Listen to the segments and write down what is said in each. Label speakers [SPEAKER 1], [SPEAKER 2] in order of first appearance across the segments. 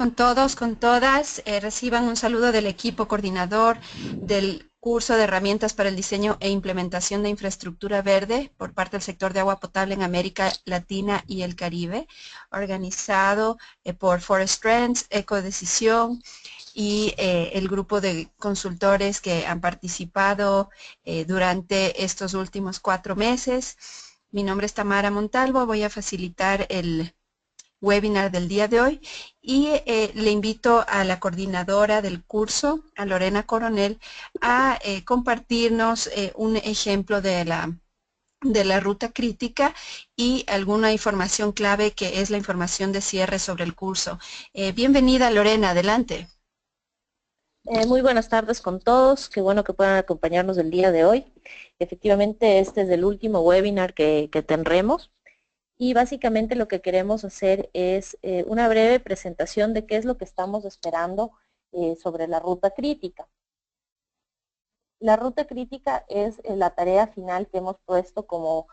[SPEAKER 1] con todos, con todas. Reciban un saludo del equipo coordinador del curso de herramientas para el diseño e implementación de infraestructura verde por parte del sector de agua potable en América Latina y el Caribe, organizado por Forest Trends, Ecodecisión y el grupo de consultores que han participado durante estos últimos 4 meses. Mi nombre es Tamara Montalvo, voy a facilitar el webinar del día de hoy y le invito a la coordinadora del curso, a Lorena Coronel, a compartirnos un ejemplo de la ruta crítica y alguna información clave que es la información de cierre sobre el curso. Bienvenida Lorena, adelante.
[SPEAKER 2] Muy buenas tardes con todos, qué bueno que puedan acompañarnos el día de hoy. Efectivamente, este es el último webinar que tendremos y básicamente lo que queremos hacer es una breve presentación de qué es lo que estamos esperando sobre la ruta crítica. La ruta crítica es la tarea final que hemos puesto como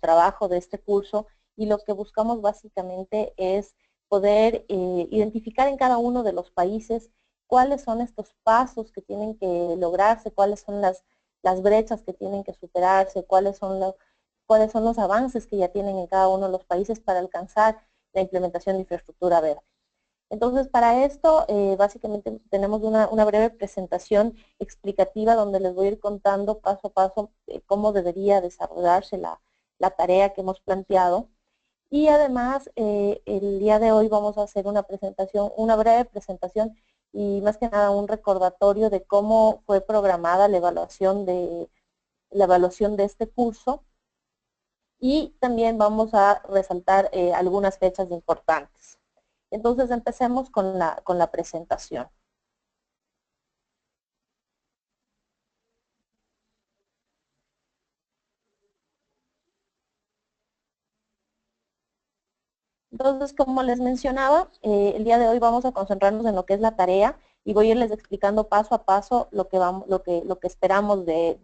[SPEAKER 2] trabajo de este curso y lo que buscamos básicamente es poder identificar en cada uno de los países cuáles son estos pasos que tienen que lograrse, cuáles son las brechas que tienen que superarse, cuáles son los avances que ya tienen en cada uno de los países para alcanzar la implementación de infraestructura verde. Entonces, para esto, básicamente tenemos una breve presentación explicativa donde les voy a ir contando paso a paso cómo debería desarrollarse la tarea que hemos planteado. Y además, el día de hoy vamos a hacer una presentación, una breve presentación y más que nada un recordatorio de cómo fue programada la evaluación de este curso. Y también vamos a resaltar algunas fechas importantes. Entonces empecemos con la presentación. Entonces, como les mencionaba, el día de hoy vamos a concentrarnos en lo que es la tarea y voy a irles explicando paso a paso lo que esperamos de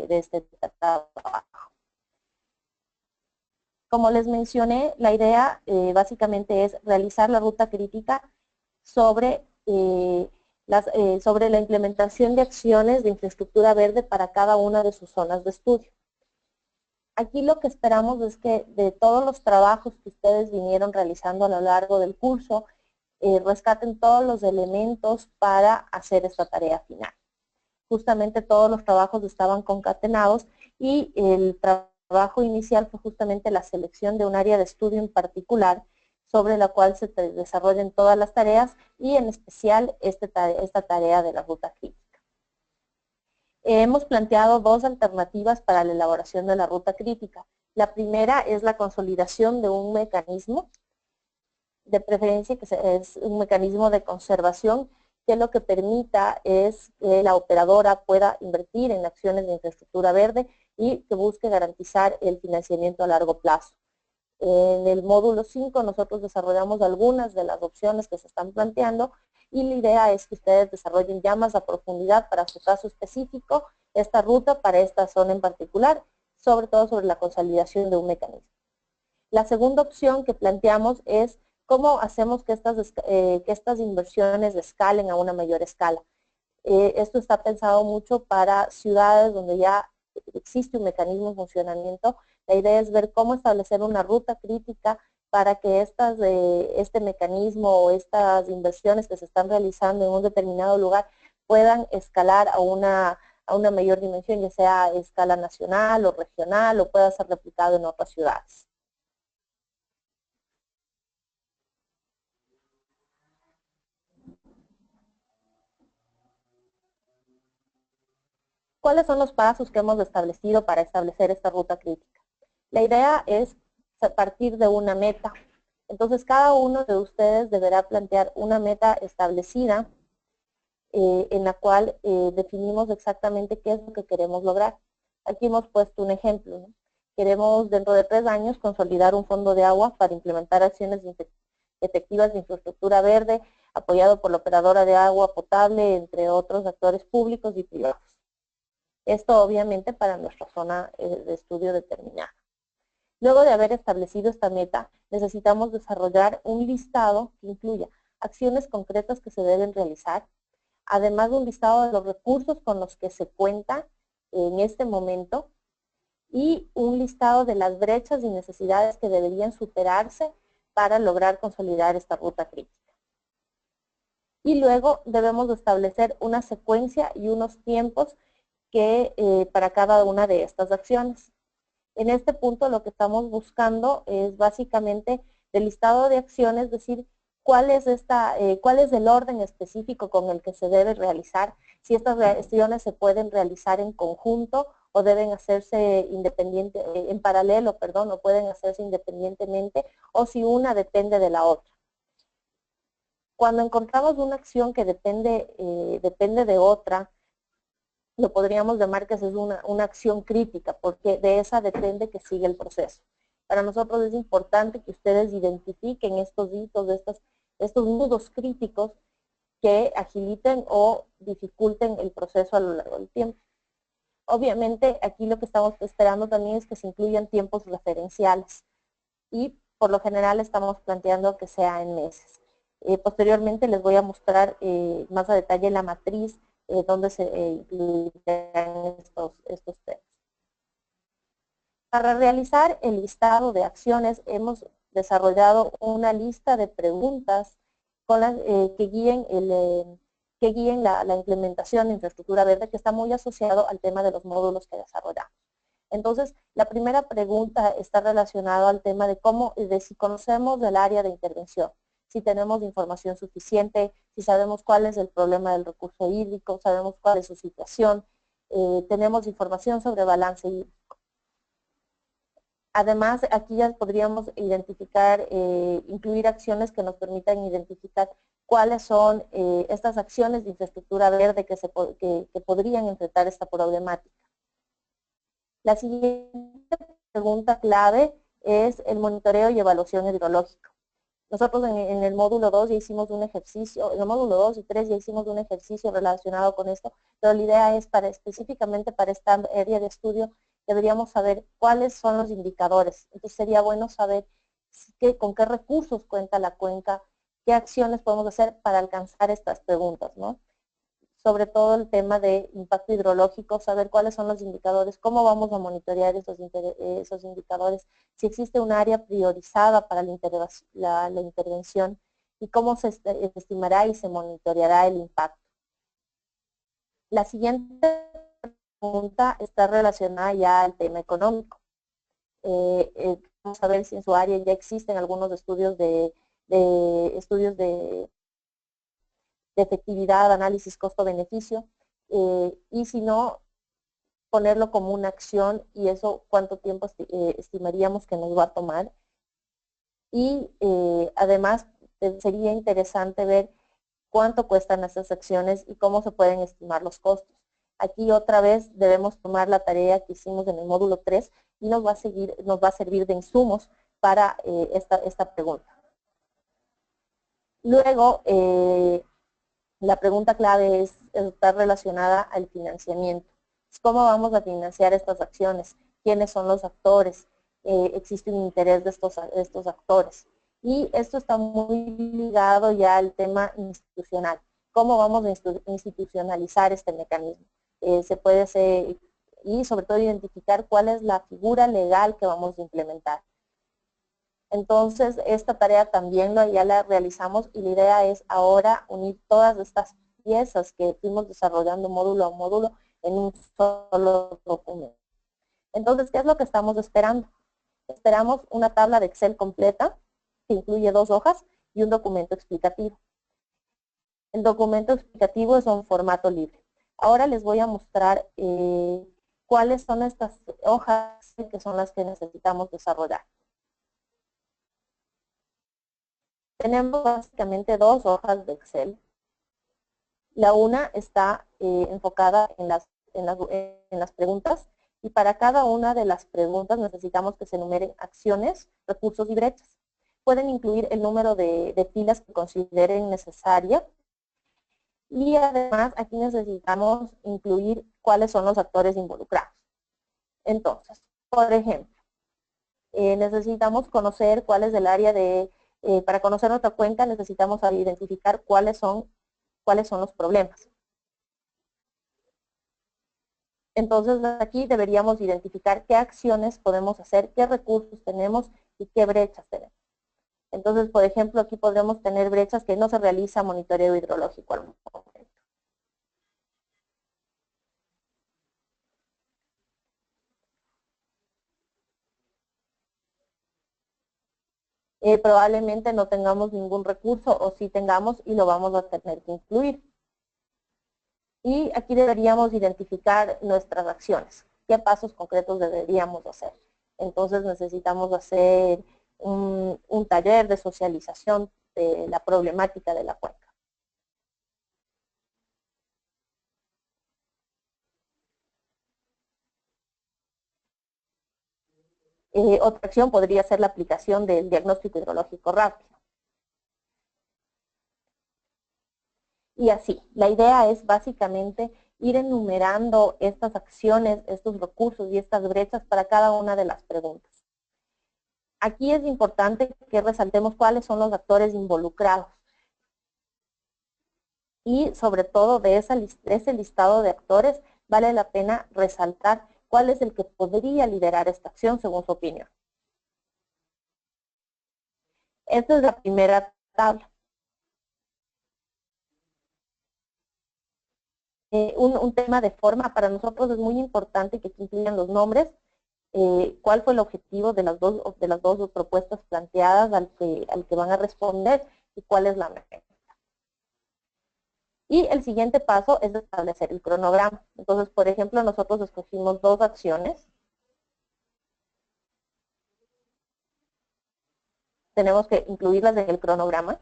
[SPEAKER 2] este trabajo. Como les mencioné, la idea básicamente es realizar la ruta crítica sobre la implementación de acciones de infraestructura verde para cada una de sus zonas de estudio. Aquí lo que esperamos es que de todos los trabajos que ustedes vinieron realizando a lo largo del curso, rescaten todos los elementos para hacer esta tarea final. Justamente todos los trabajos estaban concatenados y el trabajo inicial fue justamente la selección de un área de estudio en particular sobre la cual se desarrollen todas las tareas y en especial esta tarea de la ruta crítica. Hemos planteado dos alternativas para la elaboración de la ruta crítica. La primera es la consolidación de un mecanismo, de preferencia que es un mecanismo de conservación, que lo que permita es que la operadora pueda invertir en acciones de infraestructura verde y que busque garantizar el financiamiento a largo plazo. En el módulo 5 nosotros desarrollamos algunas de las opciones que se están planteando y la idea es que ustedes desarrollen ya más a profundidad para su caso específico esta ruta para esta zona en particular, sobre todo sobre la consolidación de un mecanismo. La segunda opción que planteamos es cómo hacemos que estas inversiones escalen a una mayor escala. Esto está pensado mucho para ciudades donde ya existe un mecanismo en funcionamiento. La idea es ver cómo establecer una ruta crítica para que este mecanismo o estas inversiones que se están realizando en un determinado lugar puedan escalar a una mayor dimensión, ya sea a escala nacional o regional o pueda ser replicado en otras ciudades. ¿Cuáles son los pasos que hemos establecido para establecer esta ruta crítica? La idea es partir de una meta. Entonces, cada uno de ustedes deberá plantear una meta establecida en la cual definimos exactamente qué es lo que queremos lograr. Aquí hemos puesto un ejemplo, ¿no? Queremos dentro de 3 años consolidar un fondo de agua para implementar acciones efectivas de infraestructura verde apoyado por la operadora de agua potable, entre otros actores públicos y privados. Esto obviamente para nuestra zona de estudio determinada. Luego de haber establecido esta meta, necesitamos desarrollar un listado que incluya acciones concretas que se deben realizar, además de un listado de los recursos con los que se cuenta en este momento y un listado de las brechas y necesidades que deberían superarse para lograr consolidar esta ruta crítica. Y luego debemos establecer una secuencia y unos tiempos para cada una de estas acciones. En este punto lo que estamos buscando es básicamente del listado de acciones, es decir, cuál es el orden específico con el que se debe realizar, si estas acciones se pueden realizar en conjunto o deben hacerse en paralelo, perdón, o pueden hacerse independientemente, o si una depende de la otra. Cuando encontramos una acción que depende de otra, lo podríamos llamar que es una acción crítica, porque de esa depende que siga el proceso. Para nosotros es importante que ustedes identifiquen estos hitos, estos nudos críticos que agiliten o dificulten el proceso a lo largo del tiempo. Obviamente, aquí lo que estamos esperando también es que se incluyan tiempos referenciales y por lo general estamos planteando que sea en meses. Posteriormente les voy a mostrar más a detalle la matriz donde se incluirán estos temas. Para realizar el listado de acciones hemos desarrollado una lista de preguntas con que guíen la implementación de infraestructura verde, que está muy asociado al tema de los módulos que desarrollamos. Entonces, la primera pregunta está relacionada al tema de si conocemos del área de intervención, si tenemos información suficiente, si sabemos cuál es el problema del recurso hídrico, sabemos cuál es su situación, tenemos información sobre balance hídrico. Además, aquí ya podríamos identificar, incluir acciones que nos permitan identificar cuáles son estas acciones de infraestructura verde que podrían enfrentar esta problemática. La siguiente pregunta clave es el monitoreo y evaluación hidrológico. Nosotros en el módulo 2 ya hicimos un ejercicio, en el módulo 2 y 3 ya hicimos un ejercicio relacionado con esto, pero la idea es específicamente para esta área de estudio deberíamos saber cuáles son los indicadores. Entonces sería bueno saber con qué recursos cuenta la cuenca, qué acciones podemos hacer para alcanzar estas preguntas, ¿no? Sobre todo el tema de impacto hidrológico, saber cuáles son los indicadores, cómo vamos a monitorear esos indicadores, si existe un área priorizada para la intervención y cómo se estimará y se monitoreará el impacto. La siguiente pregunta está relacionada ya al tema económico. Vamos a ver si en su área ya existen algunos estudios de efectividad, análisis costo-beneficio, y si no, ponerlo como una acción y eso cuánto tiempo estimaríamos que nos va a tomar. Y además sería interesante ver cuánto cuestan esas acciones y cómo se pueden estimar los costos. Aquí otra vez debemos tomar la tarea que hicimos en el módulo 3 y nos va a servir de insumos para esta pregunta. Luego, la pregunta clave está relacionada al financiamiento. ¿Cómo vamos a financiar estas acciones? ¿Quiénes son los actores? ¿Existe un interés de estos actores? Y esto está muy ligado ya al tema institucional. ¿Cómo vamos a institucionalizar este mecanismo? Se puede hacer, y sobre todo identificar cuál es la figura legal que vamos a implementar. Entonces, esta tarea también ya la realizamos y la idea es ahora unir todas estas piezas que fuimos desarrollando módulo a módulo en un solo documento. Entonces, ¿qué es lo que estamos esperando? Esperamos una tabla de Excel completa que incluye 2 hojas y un documento explicativo. El documento explicativo es un formato libre. Ahora les voy a mostrar cuáles son estas hojas que son las que necesitamos desarrollar. Tenemos básicamente 2 hojas de Excel. La una está enfocada en las preguntas y para cada una de las preguntas necesitamos que se enumeren acciones, recursos y brechas. Pueden incluir el número de filas que consideren necesaria y además aquí necesitamos incluir cuáles son los actores involucrados. Entonces, por ejemplo, necesitamos conocer cuál es el área de Para conocer nuestra cuenca necesitamos identificar cuáles son los problemas. Entonces aquí deberíamos identificar qué acciones podemos hacer, qué recursos tenemos y qué brechas tenemos. Entonces, por ejemplo, aquí podremos tener brechas que no se realiza monitoreo hidrológico al momento. Probablemente no tengamos ningún recurso o sí tengamos y lo vamos a tener que incluir. Y aquí deberíamos identificar nuestras acciones. ¿Qué pasos concretos deberíamos hacer? Entonces necesitamos hacer un taller de socialización de la problemática de la cuenca. Otra acción podría ser la aplicación del diagnóstico hidrológico rápido. Y así, la idea es básicamente ir enumerando estas acciones, estos recursos y estas brechas para cada una de las preguntas. Aquí es importante que resaltemos cuáles son los actores involucrados. Y sobre todo de ese listado de actores, vale la pena resaltar cuál es el que podría liderar esta acción según su opinión. Esta es la primera tabla. Un tema de forma para nosotros es muy importante que incluyan los nombres, cuál fue el objetivo de las dos propuestas planteadas al que van a responder y cuál es la meta. Y el siguiente paso es establecer el cronograma. Entonces, por ejemplo, nosotros escogimos dos acciones. Tenemos que incluirlas en el cronograma.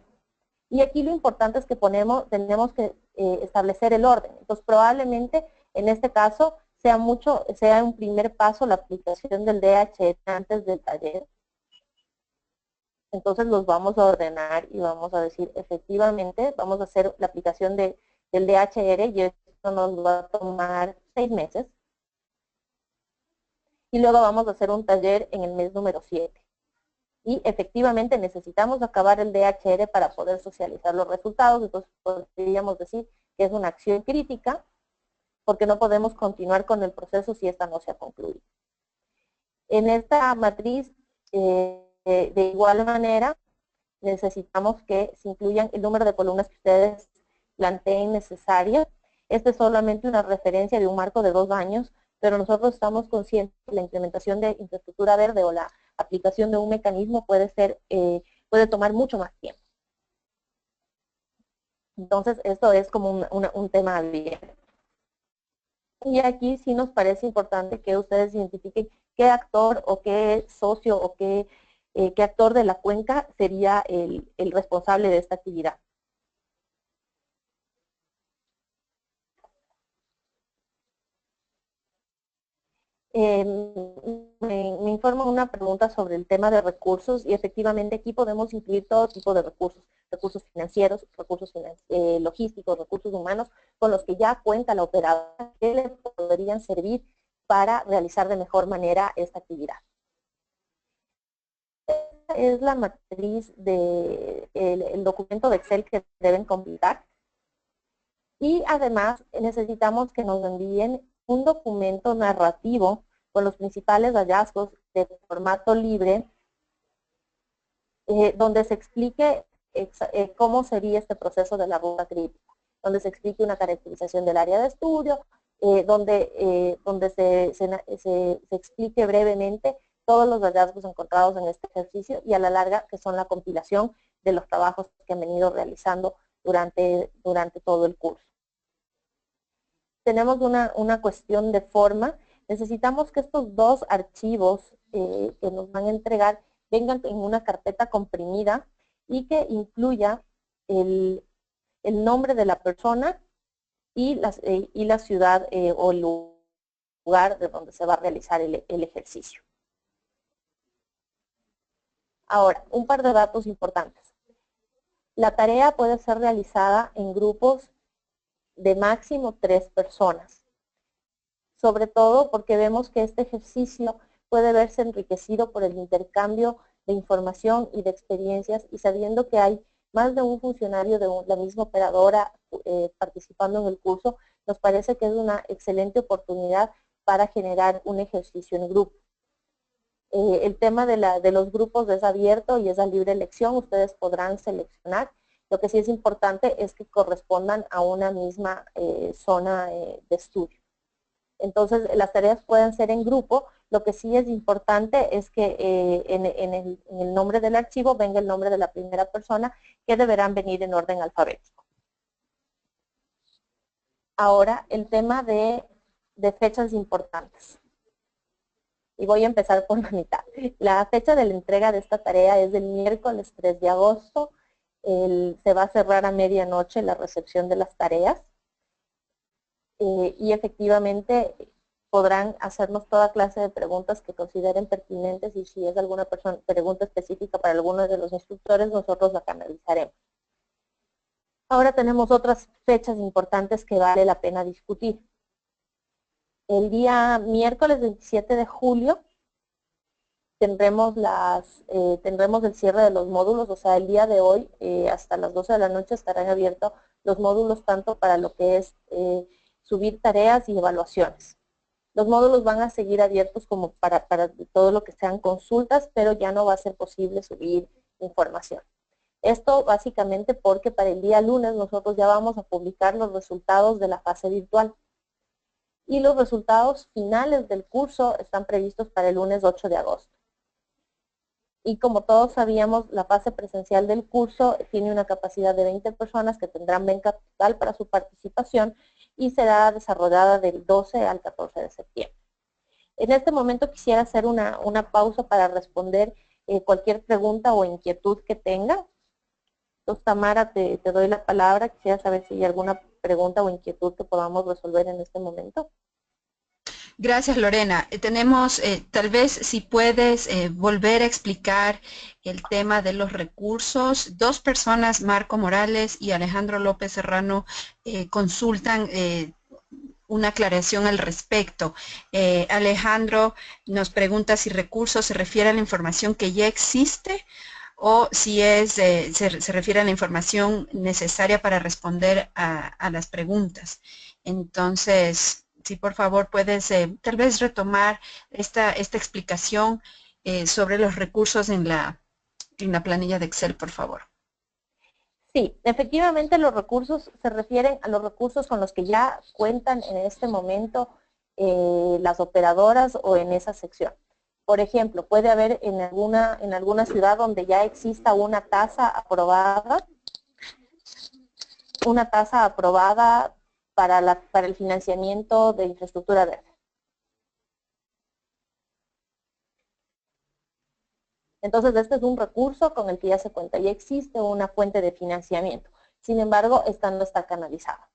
[SPEAKER 2] Y aquí lo importante es que tenemos que establecer el orden. Entonces, probablemente en este caso sea un primer paso la aplicación del DHR antes del taller. Entonces los vamos a ordenar y vamos a decir, efectivamente, vamos a hacer la aplicación del DHR y esto nos va a tomar 6 meses. Y luego vamos a hacer un taller en el mes número 7. Y efectivamente necesitamos acabar el DHR para poder socializar los resultados. Entonces podríamos decir que es una acción crítica porque no podemos continuar con el proceso si esta no se ha concluido. En esta matriz, de igual manera, necesitamos que se incluyan el número de columnas que ustedes planteen necesarias. Este es solamente una referencia de un marco de 2 años, pero nosotros estamos conscientes que la implementación de infraestructura verde o la aplicación de un mecanismo puede tomar mucho más tiempo. Entonces, esto es como un tema abierto. Y aquí sí nos parece importante que ustedes identifiquen qué actor o qué socio o qué actor de la cuenca sería el responsable de esta actividad. Me informa una pregunta sobre el tema de recursos y efectivamente aquí podemos incluir todo tipo de recursos financieros, recursos logísticos, recursos humanos, con los que ya cuenta la operadora que le podrían servir para realizar de mejor manera esta actividad. Esta es la matriz del documento de Excel que deben completar. Y además necesitamos que nos envíen un documento narrativo con los principales hallazgos de formato libre, donde se explique cómo sería este proceso de la ruta crítica, donde se explique una caracterización del área de estudio, donde se explique brevemente todos los hallazgos encontrados en este ejercicio y a la larga que son la compilación de los trabajos que han venido realizando durante todo el curso. Tenemos una cuestión de forma. Necesitamos que estos dos archivos que nos van a entregar vengan en una carpeta comprimida y que incluya el nombre de la persona y la ciudad o el lugar de donde se va a realizar el ejercicio. Ahora, un par de datos importantes. La tarea puede ser realizada en grupos de máximo 3 personas. Sobre todo porque vemos que este ejercicio puede verse enriquecido por el intercambio de información y de experiencias, y sabiendo que hay más de un funcionario de la misma operadora participando en el curso, nos parece que es una excelente oportunidad para generar un ejercicio en grupo. El tema de los grupos es abierto y es a libre elección, ustedes podrán seleccionar. Lo que sí es importante es que correspondan a una misma zona de estudio. Entonces, las tareas pueden ser en grupo. Lo que sí es importante es que en el nombre del archivo venga el nombre de la primera persona, que deberán venir en orden alfabético. Ahora, el tema de fechas importantes. Y voy a empezar por la mitad. La fecha de la entrega de esta tarea es del miércoles 3 de agosto. Se va a cerrar a medianoche la recepción de las tareas. Y efectivamente podrán hacernos toda clase de preguntas que consideren pertinentes, y si es alguna pregunta específica para alguno de los instructores, nosotros la canalizaremos. Ahora tenemos otras fechas importantes que vale la pena discutir. El día miércoles 27 de julio tendremos el cierre de los módulos, o sea, el día de hoy hasta las 12 de la noche estarán abiertos los módulos tanto para lo que es subir tareas y evaluaciones. Los módulos van a seguir abiertos como para todo lo que sean consultas, pero ya no va a ser posible subir información. Esto básicamente porque para el día lunes nosotros ya vamos a publicar los resultados de la fase virtual. Y los resultados finales del curso están previstos para el lunes 8 de agosto. Y como todos sabíamos, la fase presencial del curso tiene una capacidad de 20 personas que tendrán beca total para su participación y será desarrollada del 12 al 14 de septiembre. En este momento quisiera hacer una pausa para responder cualquier pregunta o inquietud que tenga. Entonces, Tamara, te doy la palabra. Quisiera saber si hay alguna pregunta o inquietud que podamos resolver en este momento.
[SPEAKER 1] Gracias, Lorena. Tenemos, tal vez si puedes volver a explicar el tema de los recursos. Dos personas, Marco Morales y Alejandro López Serrano, consultan una aclaración al respecto. Alejandro nos pregunta si recursos se refiere a la información que ya existe o si se refiere a la información necesaria para responder a las preguntas. Entonces, si por favor puedes tal vez retomar esta explicación sobre los recursos en la planilla de Excel, por favor.
[SPEAKER 2] Sí, efectivamente los recursos se refieren a los recursos con los que ya cuentan en este momento las operadoras o en esa sección. Por ejemplo, puede haber en alguna ciudad donde ya exista una tasa aprobada para el financiamiento de infraestructura verde. Entonces, este es un recurso con el que ya se cuenta, ya existe una fuente de financiamiento. Sin embargo, esta no está canalizada.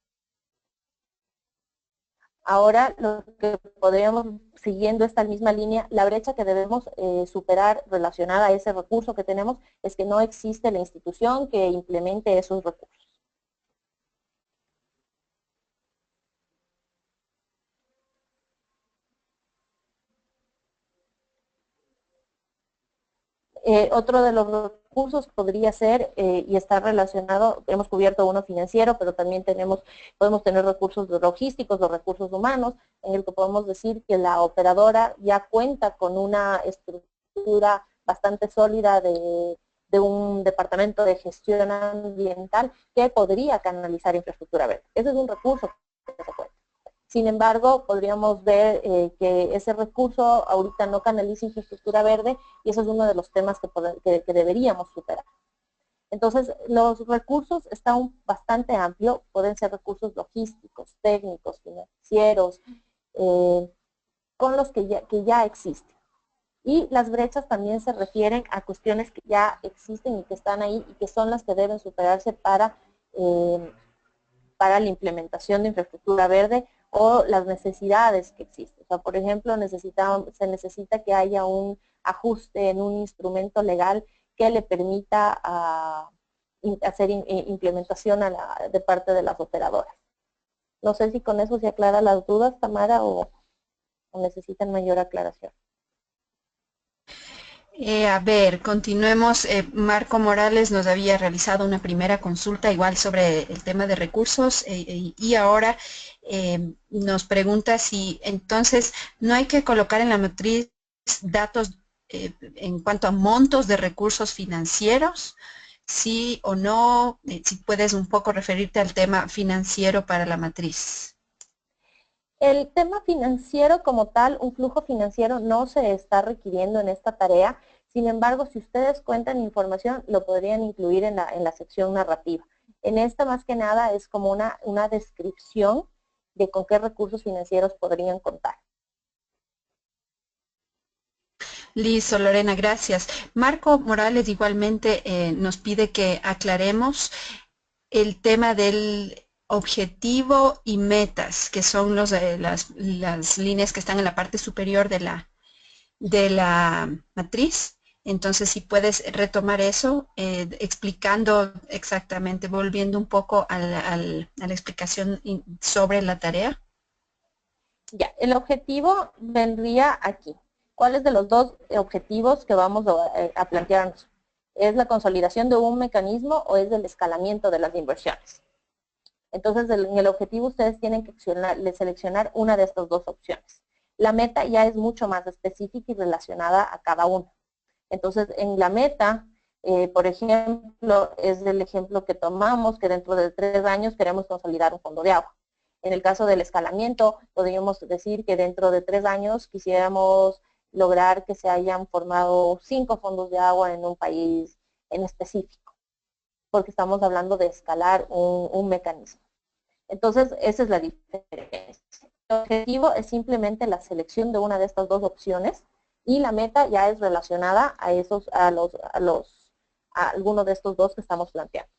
[SPEAKER 2] Ahora, lo que podríamos, siguiendo esta misma línea, la brecha que debemos superar relacionada a ese recurso que tenemos es que no existe la institución que implemente esos recursos. Otro de los recursos podría ser, y está relacionado, hemos cubierto uno financiero, pero también podemos tener recursos logísticos o recursos humanos, en el que podemos decir que la operadora ya cuenta con una estructura bastante sólida de un departamento de gestión ambiental que podría canalizar infraestructura verde. Ese es un recurso que se cuenta. Sin embargo, podríamos ver que ese recurso ahorita no canaliza infraestructura verde y eso es uno de los temas que deberíamos superar. Entonces, los recursos están bastante amplios, pueden ser recursos logísticos, técnicos, financieros, con los que ya existen. Y las brechas también se refieren a cuestiones que ya existen y que están ahí y que son las que deben superarse para la implementación de infraestructura verde o las necesidades que existen. O sea, por ejemplo, se necesita que haya un ajuste en un instrumento legal que le permita hacer implementación de parte de las operadoras. No sé si con eso se aclara las dudas, Tamara, o necesitan mayor aclaración.
[SPEAKER 1] A ver, continuemos. Marco Morales nos había realizado una primera consulta igual sobre el tema de recursos y ahora nos pregunta si entonces no hay que colocar en la matriz datos en cuanto a montos de recursos financieros, sí o no, si puedes un poco referirte al tema financiero para la matriz.
[SPEAKER 2] El tema financiero como tal, un flujo financiero no se está requiriendo en esta tarea. Sin embargo, si ustedes cuentan información, lo podrían incluir en la sección narrativa. En esta más que nada es como una descripción de con qué recursos financieros podrían contar.
[SPEAKER 1] Listo, Lorena, gracias. Marco Morales igualmente nos pide que aclaremos el tema del objetivo y metas, que son las líneas que están en la parte superior de la matriz. Entonces, si puedes retomar eso, explicando exactamente, volviendo un poco a la explicación sobre la tarea.
[SPEAKER 2] Ya, el objetivo vendría aquí. ¿Cuáles de los dos objetivos que vamos a plantearnos? ¿Es la consolidación de un mecanismo o es el escalamiento de las inversiones? Entonces, en el objetivo ustedes tienen que seleccionar una de estas dos opciones. La meta ya es mucho más específica y relacionada a cada uno. Entonces, en la meta, por ejemplo, es el ejemplo que tomamos, que dentro de 3 años queremos consolidar un fondo de agua. En el caso del escalamiento, podríamos decir que dentro de 3 años quisiéramos lograr que se hayan formado 5 fondos de agua en un país en específico, porque estamos hablando de escalar un mecanismo. Entonces, esa es la diferencia. El objetivo es simplemente la selección de una de estas dos opciones y la meta ya es relacionada a alguno de estos dos que estamos planteando.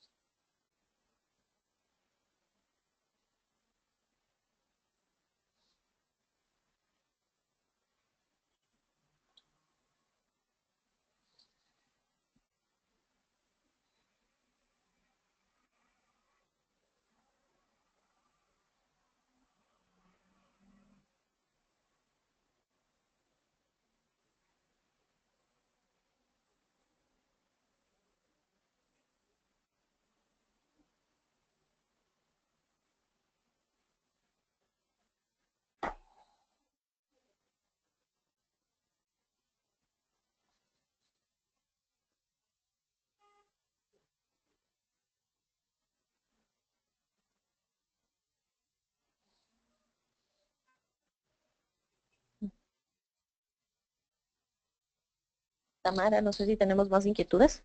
[SPEAKER 2] Tamara, no sé si tenemos más inquietudes.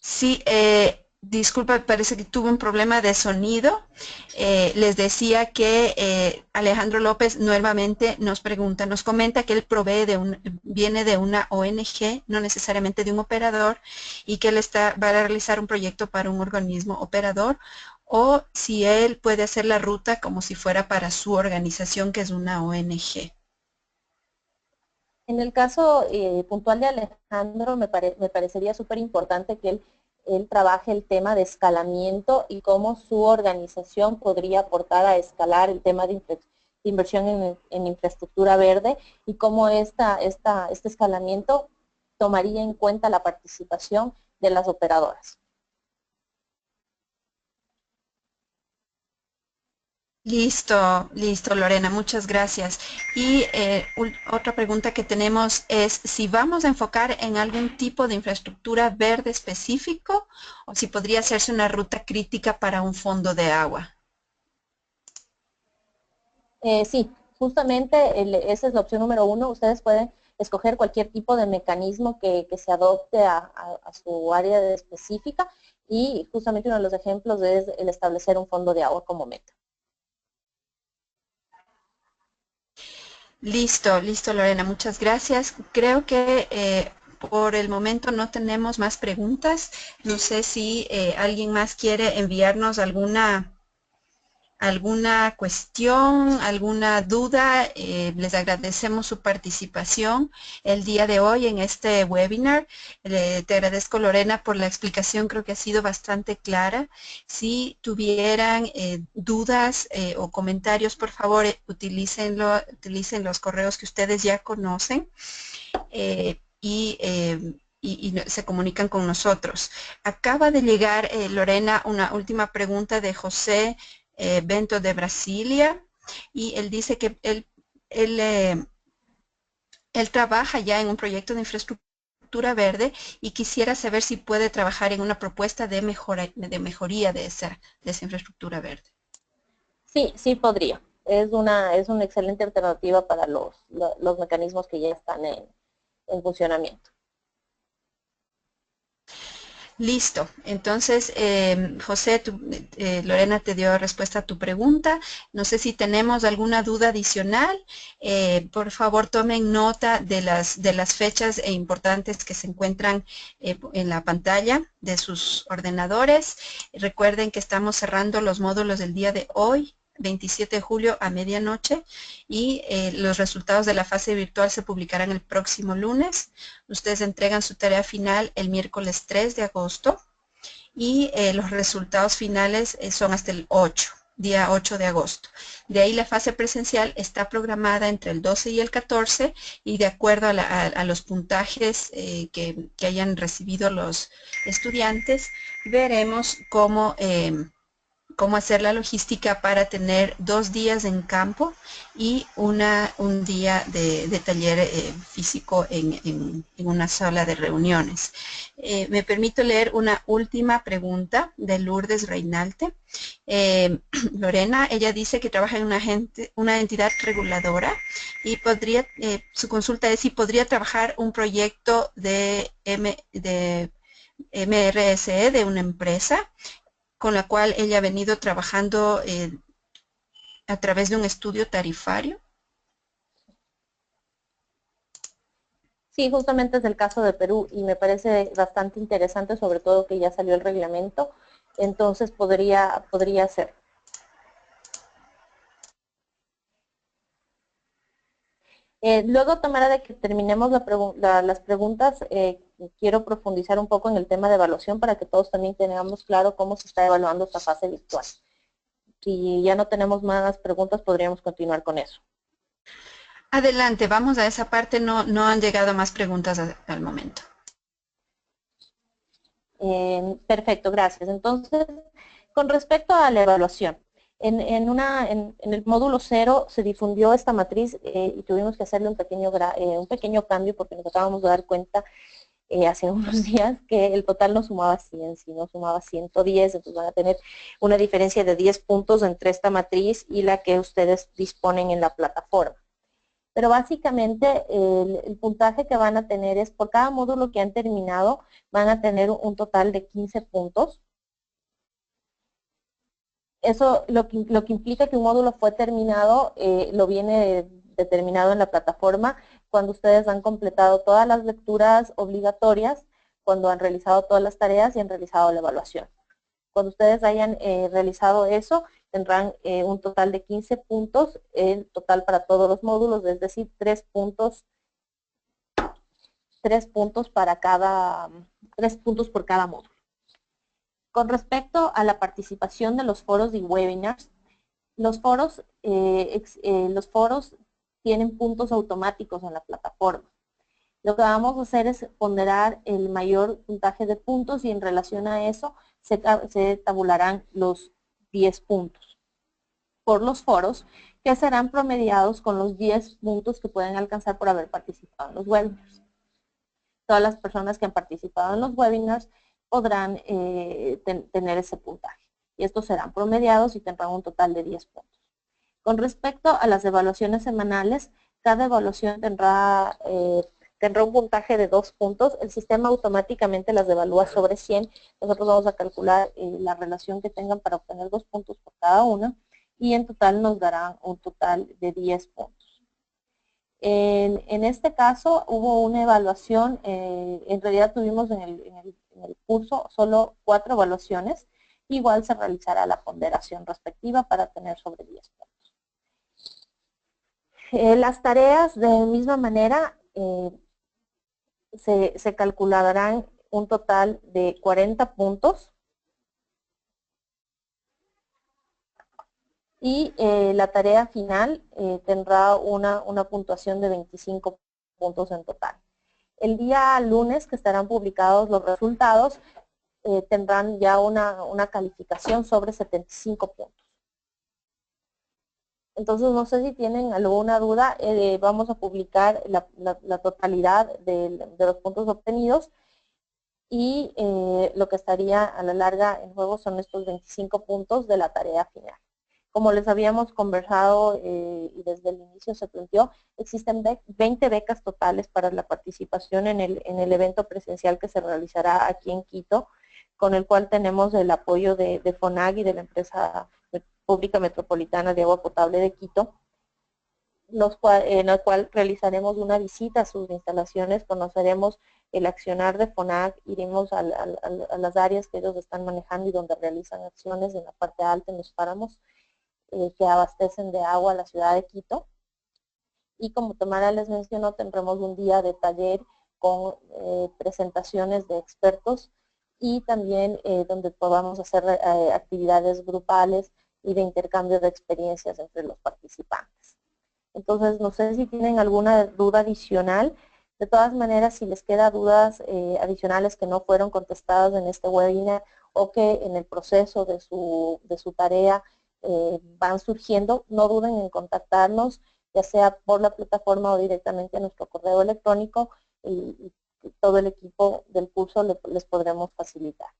[SPEAKER 1] Sí, disculpa, parece que tuve un problema de sonido. Les decía que Alejandro López nuevamente nos pregunta, nos comenta que él viene de una ONG, no necesariamente de un operador, y que él va a realizar un proyecto para un organismo operador, o si él puede hacer la ruta como si fuera para su organización, que es una ONG.
[SPEAKER 2] En el caso puntual de Alejandro, me parecería súper importante que él trabaje el tema de escalamiento y cómo su organización podría aportar a escalar el tema de inversión en infraestructura verde y cómo este escalamiento tomaría en cuenta la participación de las operadoras.
[SPEAKER 1] Listo, listo, Lorena, muchas gracias. Y otra pregunta que tenemos es si vamos a enfocar en algún tipo de infraestructura verde específico o si podría hacerse una ruta crítica para un fondo de agua.
[SPEAKER 2] Sí, justamente esa es la opción número 1. Ustedes pueden escoger cualquier tipo de mecanismo que se adopte a su área específica y justamente uno de los ejemplos es el establecer un fondo de agua como meta.
[SPEAKER 1] Listo, listo, Lorena, muchas gracias. Creo que por el momento no tenemos más preguntas. No sé si alguien más quiere enviarnos alguna ¿Alguna cuestión, alguna duda? Les agradecemos su participación el día de hoy en este webinar. Te agradezco, Lorena, por la explicación, creo que ha sido bastante clara. Si tuvieran dudas o comentarios, por favor, utilicen los correos que ustedes ya conocen y se comunican con nosotros. Acaba de llegar, Lorena, una última pregunta de José Bento de Brasilia, y él dice que él, eh, él trabaja ya en un proyecto de infraestructura verde y quisiera saber si puede trabajar en una propuesta de mejoría de esa infraestructura verde.
[SPEAKER 2] Sí, sí podría. Es una excelente alternativa para los mecanismos que ya están en funcionamiento.
[SPEAKER 1] Listo. Entonces, José, Lorena te dio respuesta a tu pregunta. No sé si tenemos alguna duda adicional. Por favor, tomen nota de las fechas importantes que se encuentran en la pantalla de sus ordenadores. Recuerden que estamos cerrando los módulos del día de hoy, 27 de julio a medianoche, y los resultados de la fase virtual se publicarán el próximo lunes. Ustedes entregan su tarea final el miércoles 3 de agosto y los resultados finales son hasta el 8, día 8 de agosto. De ahí la fase presencial está programada entre el 12 y el 14, y de acuerdo a los puntajes que hayan recibido los estudiantes, veremos cómo hacer la logística para tener 2 días en campo y un día de taller físico en una sala de reuniones. Me permito leer una última pregunta de Lourdes Reinalte. Lorena, ella dice que trabaja en una entidad reguladora y su consulta es si podría trabajar un proyecto de MRSE de una empresa con la cual ella ha venido trabajando a través de un estudio tarifario.
[SPEAKER 2] Sí, justamente es el caso de Perú y me parece bastante interesante, sobre todo que ya salió el reglamento, entonces podría ser. Luego, Tamara, de que terminemos las preguntas, quiero profundizar un poco en el tema de evaluación para que todos también tengamos claro cómo se está evaluando esta fase virtual. Si ya no tenemos más preguntas, podríamos continuar con eso.
[SPEAKER 1] Adelante, vamos a esa parte, no han llegado más preguntas al momento.
[SPEAKER 2] Perfecto, gracias. Entonces, con respecto a la evaluación, en el módulo 0 se difundió esta matriz y tuvimos que hacerle un pequeño cambio porque nos acabamos de dar cuenta hace unos días que el total no sumaba 100, sino sumaba 110, entonces van a tener una diferencia de 10 puntos entre esta matriz y la que ustedes disponen en la plataforma. Pero básicamente el puntaje que van a tener es por cada módulo que han terminado, van a tener un total de 15 puntos. Eso lo que implica que un módulo fue terminado, lo viene determinado en la plataforma cuando ustedes han completado todas las lecturas obligatorias, cuando han realizado todas las tareas y han realizado la evaluación. Cuando ustedes hayan realizado eso, tendrán un total de 15 puntos, el total para todos los módulos, es decir, 3 puntos por cada módulo. Con respecto a la participación de los foros y webinars, los foros tienen puntos automáticos en la plataforma. Lo que vamos a hacer es ponderar el mayor puntaje de puntos y en relación a eso se tabularán los 10 puntos por los foros, que serán promediados con los 10 puntos que pueden alcanzar por haber participado en los webinars. Todas las personas que han participado en los webinars podrán tener ese puntaje. Y estos serán promediados y tendrán un total de 10 puntos. Con respecto a las evaluaciones semanales, cada evaluación tendrá un puntaje de 2 puntos. El sistema automáticamente las evalúa sobre 100. Nosotros vamos a calcular la relación que tengan para obtener 2 puntos por cada una y en total nos darán un total de 10 puntos. En este caso hubo una evaluación, en realidad tuvimos en el curso solo 4 evaluaciones. Igual se realizará la ponderación respectiva para tener sobre 10 puntos. Las tareas de misma manera se calcularán un total de 40 puntos y la tarea final tendrá una puntuación de 25 puntos en total. El día lunes, que estarán publicados los resultados, tendrán ya una calificación sobre 75 puntos. Entonces, no sé si tienen alguna duda, vamos a publicar la totalidad de los puntos obtenidos y lo que estaría a la larga en juego son estos 25 puntos de la tarea final. Como les habíamos conversado y desde el inicio se planteó, existen 20 becas totales para la participación en el evento presencial que se realizará aquí en Quito, con el cual tenemos el apoyo de FONAG y de la empresa Pública Metropolitana de Agua Potable de Quito, en la cual realizaremos una visita a sus instalaciones, conoceremos el accionar de FONAG, iremos a las áreas que ellos están manejando y donde realizan acciones en la parte alta, en los páramos, que abastecen de agua a la ciudad de Quito. Y como Tamara les mencionó, tendremos un día de taller con presentaciones de expertos y también donde podamos hacer actividades grupales y de intercambio de experiencias entre los participantes. Entonces, no sé si tienen alguna duda adicional. De todas maneras, si les quedan dudas adicionales que no fueron contestadas en este webinar o que en el proceso de su tarea van surgiendo, no duden en contactarnos, ya sea por la plataforma o directamente a nuestro correo electrónico y todo el equipo del curso les podremos facilitar.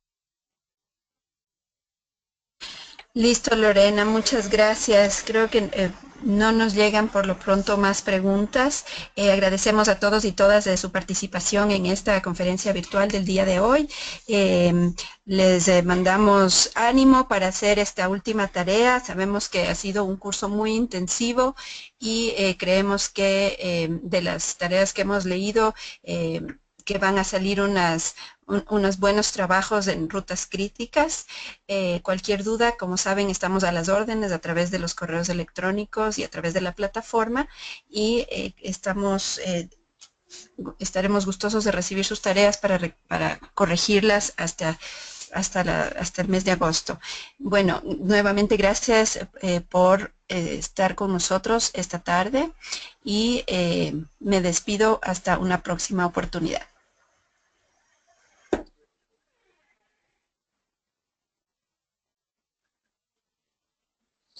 [SPEAKER 1] Listo, Lorena, muchas gracias. Creo que no nos llegan por lo pronto más preguntas. Agradecemos a todos y todas de su participación en esta conferencia virtual del día de hoy. Les mandamos ánimo para hacer esta última tarea. Sabemos que ha sido un curso muy intensivo y creemos que de las tareas que hemos leído, que van a salir unos buenos trabajos en rutas críticas. Cualquier duda, como saben, estamos a las órdenes a través de los correos electrónicos y a través de la plataforma y estaremos gustosos de recibir sus tareas para corregirlas hasta el mes de agosto. Bueno, nuevamente gracias por estar con nosotros esta tarde y me despido hasta una próxima oportunidad.